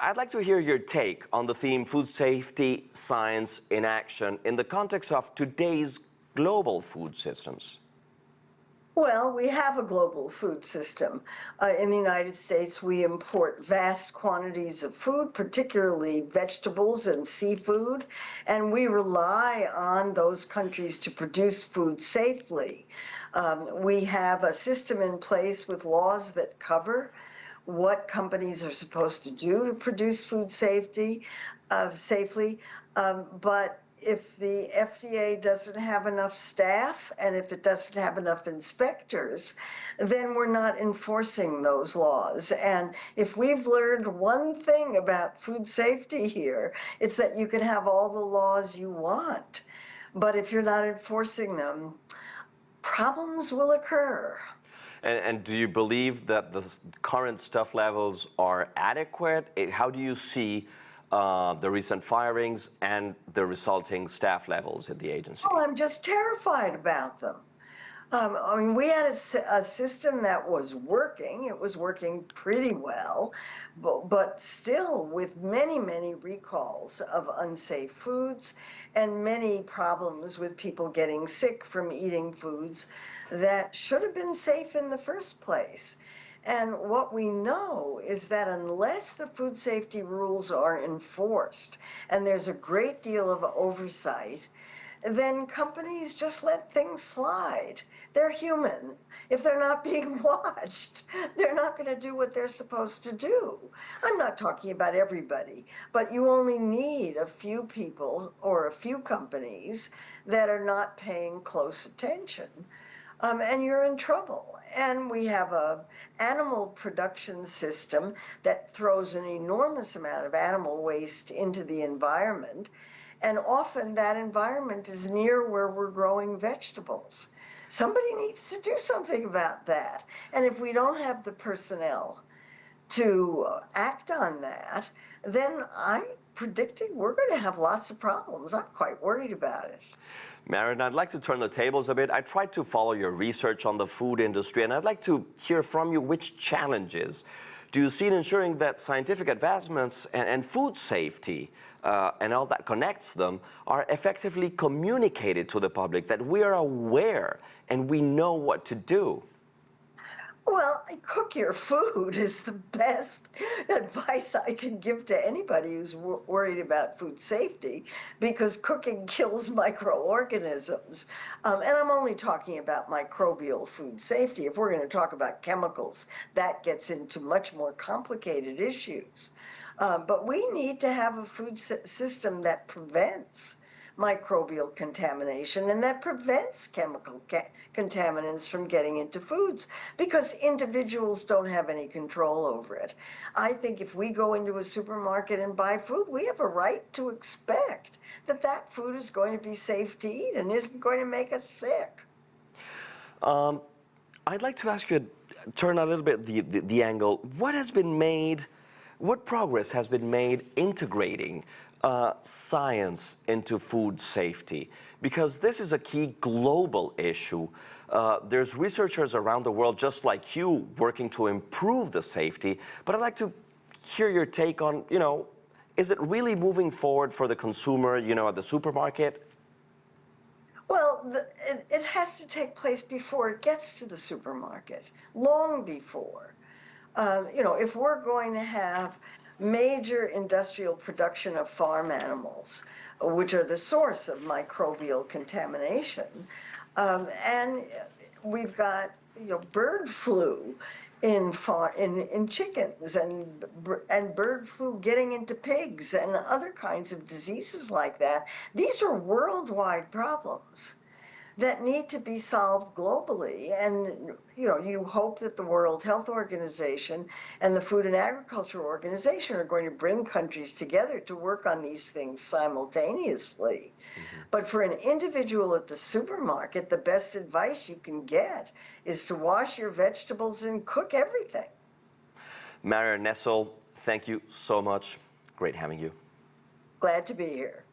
I'd like to hear your take on the theme food safety, science in action in the context of today's global food systems. Well, we have a global food system. In the United States, we import vast quantities of food, particularly vegetables and seafood, and we rely on those countries to produce food safely. We have a system in place with laws that cover what companies are supposed to do to produce food safely, but if the FDA doesn't have enough staff and if it doesn't have enough inspectors, then we're not enforcing those laws. And if we've learned one thing about food safety here, it's that you can have all the laws you want, but if you're not enforcing them, problems will occur. And do you believe that the current staff levels are adequate? How do you see the recent firings and the resulting staff levels at the agency? Oh, I'm just terrified about them. I mean, we had a system that was working. It was working pretty well, but still with many, many recalls of unsafe foods and many problems with people getting sick from eating foods that should have been safe in the first place. And what we know is that unless the food safety rules are enforced, and there's a great deal of oversight, then companies just let things slide. They're human. If they're not being watched, they're not going to do what they're supposed to do. I'm not talking about everybody, but you only need a few people or a few companies that are not paying close attention, and you're in trouble. And we have an animal production system that throws an enormous amount of animal waste into the environment. And often that environment is near where we're growing vegetables. Somebody needs to do something about that. And if we don't have the personnel to act on that, then I'm predicting we're going to have lots of problems. I'm quite worried about it. Marion, I'd like to turn the tables a bit. I tried to follow your research on the food industry, and I'd like to hear from you which challenges do you see in ensuring that scientific advancements and food safety and all that connects them are effectively communicated to the public, that we are aware and we know what to do? Well, cook your food is the best advice I can give to anybody who's worried about food safety, because cooking kills microorganisms. And I'm only talking about microbial food safety. If we're going to talk about chemicals, that gets into much more complicated issues. But we need to have a food system that prevents microbial contamination and that prevents chemical contaminants from getting into foods, because individuals don't have any control over it. I think if we go into a supermarket and buy food, we have a right to expect that that food is going to be safe to eat and isn't going to make us sick. I'd like to ask you, turn a little bit the angle. What progress has been made integrating science into food safety? Because this is a key global issue. There's researchers around the world just like you working to improve the safety, but I'd like to hear your take on, is it really moving forward for the consumer, at the supermarket? Well, it has to take place before it gets to the supermarket, long before. If we're going to have major industrial production of farm animals, which are the source of microbial contamination, and we've got bird flu in chickens, and bird flu getting into pigs and other kinds of diseases like that. These are worldwide problems that need to be solved globally. And you hope that the World Health Organization and the Food and Agriculture Organization are going to bring countries together to work on these things simultaneously. Mm-hmm. But for an individual at the supermarket, the best advice you can get is to wash your vegetables and cook everything. Marion Nestle, thank you so much. Great having you. Glad to be here.